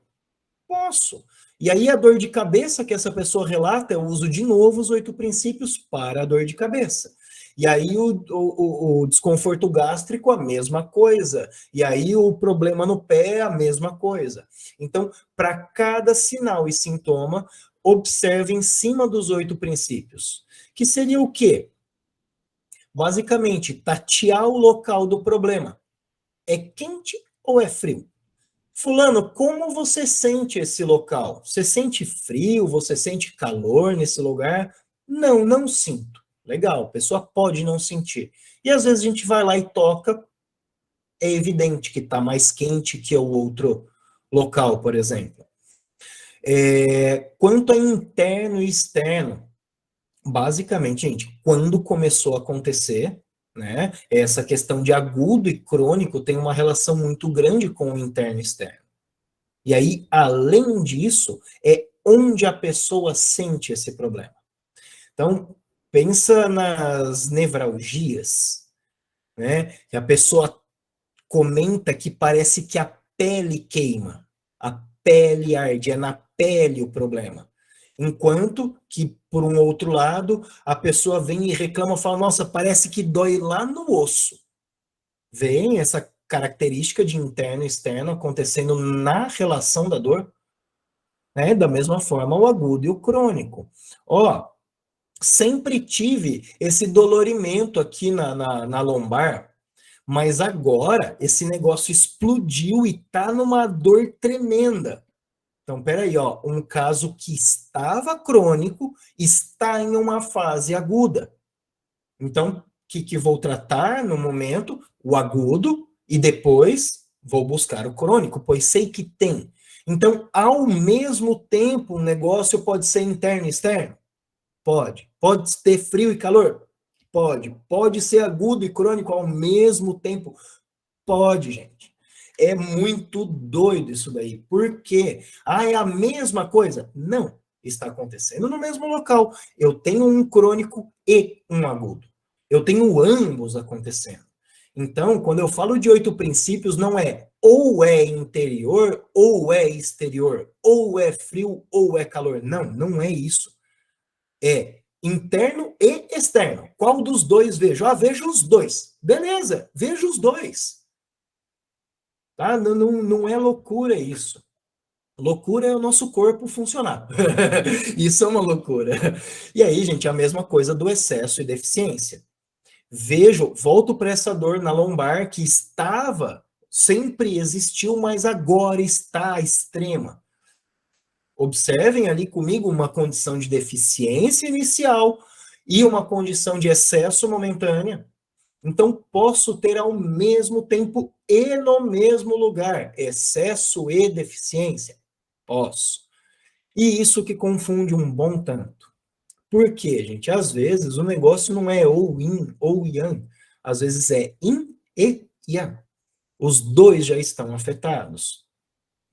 [SPEAKER 1] Posso. E aí a dor de cabeça que essa pessoa relata, eu uso de novo os 8 princípios para a dor de cabeça. E aí o desconforto gástrico, a mesma coisa. E aí o problema no pé, a mesma coisa. Então, para cada sinal e sintoma, observe em cima dos 8 princípios. Que seria o quê? Basicamente, tatear o local do problema. É quente ou é frio? Fulano, como você sente esse local? Você sente frio? Você sente calor nesse lugar? Não, não sinto. Legal, a pessoa pode não sentir. E às vezes a gente vai lá e toca, é evidente que está mais quente que o outro local, por exemplo. Quanto a interno e externo, basicamente, gente, quando começou a acontecer, né, essa questão de agudo e crônico tem uma relação muito grande com o interno e externo. E aí, além disso, é onde a pessoa sente esse problema. Então, pensa nas nevralgias, né? Que a pessoa comenta que parece que a pele queima, a pele arde, é na pele o problema. Enquanto que, por um outro lado, a pessoa vem e reclama, fala, nossa, parece que dói lá no osso. Vem essa característica de interno e externo acontecendo na relação da dor, né? Da mesma forma, o agudo e o crônico. Ó, sempre tive esse dolorimento aqui na lombar, mas agora esse negócio explodiu e tá numa dor tremenda. Então, peraí, ó, um caso que estava crônico está em uma fase aguda. Então, o que vou tratar no momento? O agudo e depois vou buscar o crônico, pois sei que tem. Então, ao mesmo tempo, o negócio pode ser interno e externo? Pode. Pode ter frio e calor? Pode. Pode ser agudo e crônico ao mesmo tempo? Pode, gente. É muito doido isso daí. Por quê? Ah, é a mesma coisa? Não. Está acontecendo no mesmo local. Eu tenho um crônico e um agudo. Eu tenho ambos acontecendo. Então, quando eu falo de 8 princípios, não é ou é interior ou é exterior, ou é frio ou é calor. Não, não é isso. É interno e externo. Qual dos dois vejo? Ah, vejo os dois. Beleza, vejo os dois. Tá? Não, não, não é loucura isso. Loucura é o nosso corpo funcionar. Isso é uma loucura. E aí, gente, a mesma coisa do excesso e deficiência. Vejo, volto para essa dor na lombar que sempre existiu, mas agora está extrema. Observem ali comigo uma condição de deficiência inicial e uma condição de excesso momentânea. Então, posso ter ao mesmo tempo e no mesmo lugar excesso e deficiência? Posso. E isso que confunde um bom tanto. Por quê, gente? Às vezes o negócio não é ou yin ou yang. Às vezes é yin e yang. Os dois já estão afetados.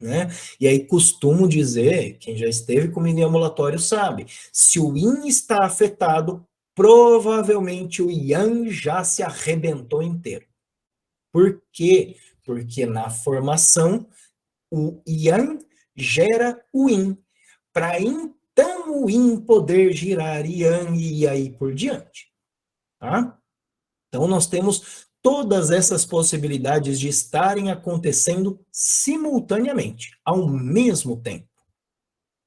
[SPEAKER 1] Né? E aí costumo dizer, quem já esteve comigo em ambulatório sabe, se o yin está afetado, provavelmente o yang já se arrebentou inteiro. Por quê? Porque na formação, o yang gera o yin, para então o yin poder girar yang e aí por diante. Tá? Então nós temos todas essas possibilidades de estarem acontecendo simultaneamente, ao mesmo tempo.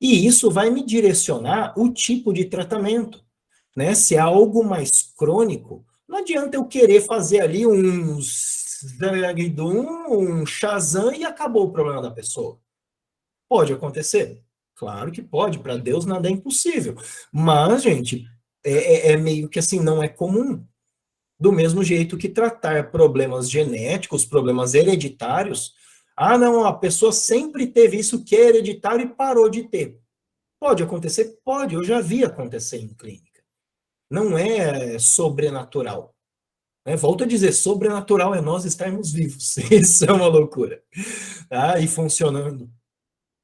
[SPEAKER 1] E isso vai me direcionar o tipo de tratamento, né? Se é algo mais crônico, não adianta eu querer fazer ali um Shazam e acabou o problema da pessoa. Pode acontecer? Claro que pode, para Deus nada é impossível. Mas, gente, é meio que assim, não é comum. Do mesmo jeito que tratar problemas genéticos, problemas hereditários. Ah, não, a pessoa sempre teve isso que é hereditário e parou de ter. Pode acontecer? Pode, eu já vi acontecer em clínica. Não é sobrenatural. Né? Volto a dizer, sobrenatural é nós estarmos vivos. Isso é uma loucura. Tá? E funcionando.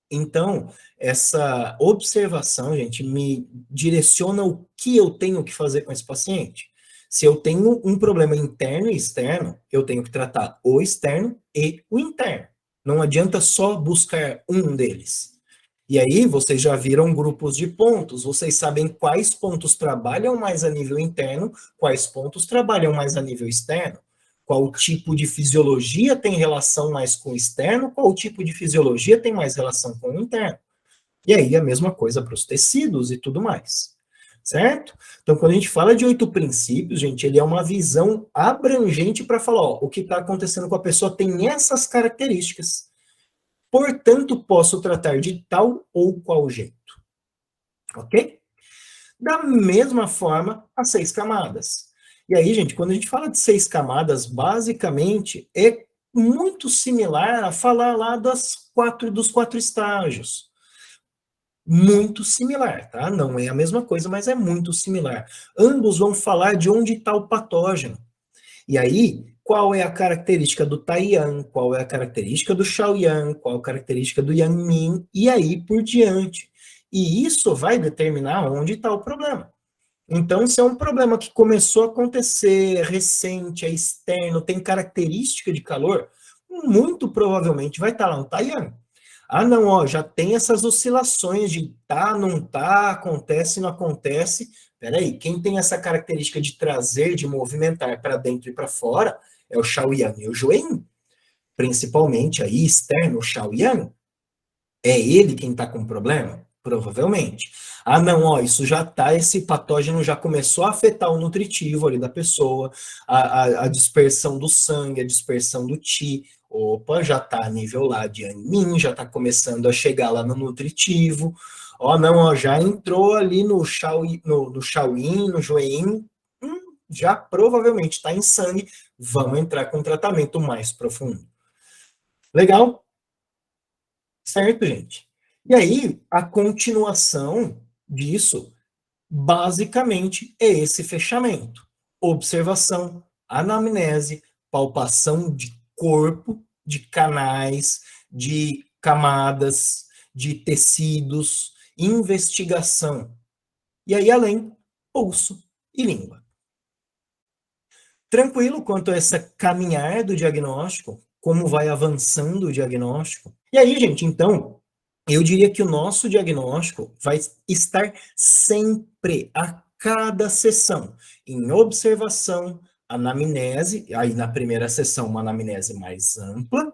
[SPEAKER 1] Então, essa observação, gente, me direciona o que eu tenho que fazer com esse paciente. Se eu tenho um problema interno e externo, eu tenho que tratar o externo e o interno. Não adianta só buscar um deles. E aí, vocês já viram grupos de pontos, vocês sabem quais pontos trabalham mais a nível interno, quais pontos trabalham mais a nível externo. Qual tipo de fisiologia tem relação mais com o externo, qual tipo de fisiologia tem mais relação com o interno. E aí a mesma coisa para os tecidos e tudo mais. Certo? Então, quando a gente fala de 8 princípios, gente, ele é uma visão abrangente para falar, ó, o que está acontecendo com a pessoa tem essas características. Portanto, posso tratar de tal ou qual jeito. Ok? Da mesma forma, as 6 camadas. E aí, gente, quando a gente fala de 6 camadas, basicamente é muito similar a falar lá dos 4 estágios. Muito similar, tá? Não é a mesma coisa, mas é muito similar. Ambos vão falar de onde está o patógeno. E aí, qual é a característica do Taiyan, qual é a característica do Shaoyan, qual a característica do Yanmin, e aí por diante. E isso vai determinar onde está o problema. Então, se é um problema que começou a acontecer recente, é externo, tem característica de calor, muito provavelmente vai estar lá no Taiyan. Ah, não, ó, já tem essas oscilações de tá, não tá, acontece, não acontece. Peraí, quem tem essa característica de trazer, de movimentar para dentro e para fora, é o Shaoyan e o Juan, principalmente aí externo, o Shaoyan. É ele quem está com problema? Provavelmente. Ah, não, ó, isso já tá, esse patógeno já começou a afetar o nutritivo ali da pessoa, a dispersão do sangue, a dispersão do Ti. Opa, já tá a nível lá de anin, já tá começando a chegar lá no nutritivo. Ó, não, ó, já entrou ali no Shaoyin, no Join, já provavelmente está em sangue, vamos entrar com um tratamento mais profundo. Legal? Certo, gente? E aí, a continuação disso, basicamente, é esse fechamento. Observação, anamnese, palpação de corpo, de canais, de camadas, de tecidos, investigação. E aí, além, pulso e língua. Tranquilo quanto a essa caminhar do diagnóstico, como vai avançando o diagnóstico. E aí, gente, então, eu diria que o nosso diagnóstico vai estar sempre, a cada sessão, em observação, anamnese, aí na primeira sessão uma anamnese mais ampla,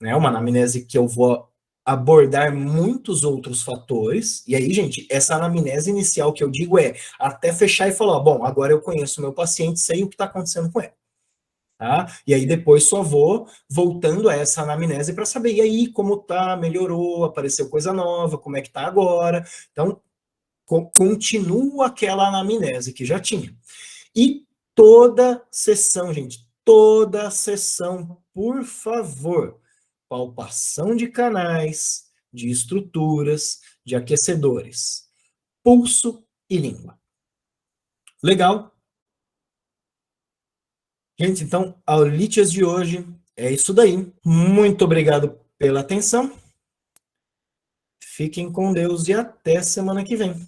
[SPEAKER 1] né, uma anamnese que eu vou abordar muitos outros fatores, e aí, gente, essa anamnese inicial que eu digo é até fechar e falar, bom, agora eu conheço o meu paciente, sei o que está acontecendo com ele. Tá? E aí depois só vou voltando a essa anamnese para saber, e aí, como tá, melhorou, apareceu coisa nova, como é que tá agora. Então, continua aquela anamnese que já tinha. E toda sessão, gente, toda sessão, por favor, palpação de canais, de estruturas, de aquecedores, pulso e língua. Legal? Gente, então, a Aulítias de hoje é isso daí. Muito obrigado pela atenção. Fiquem com Deus e até semana que vem.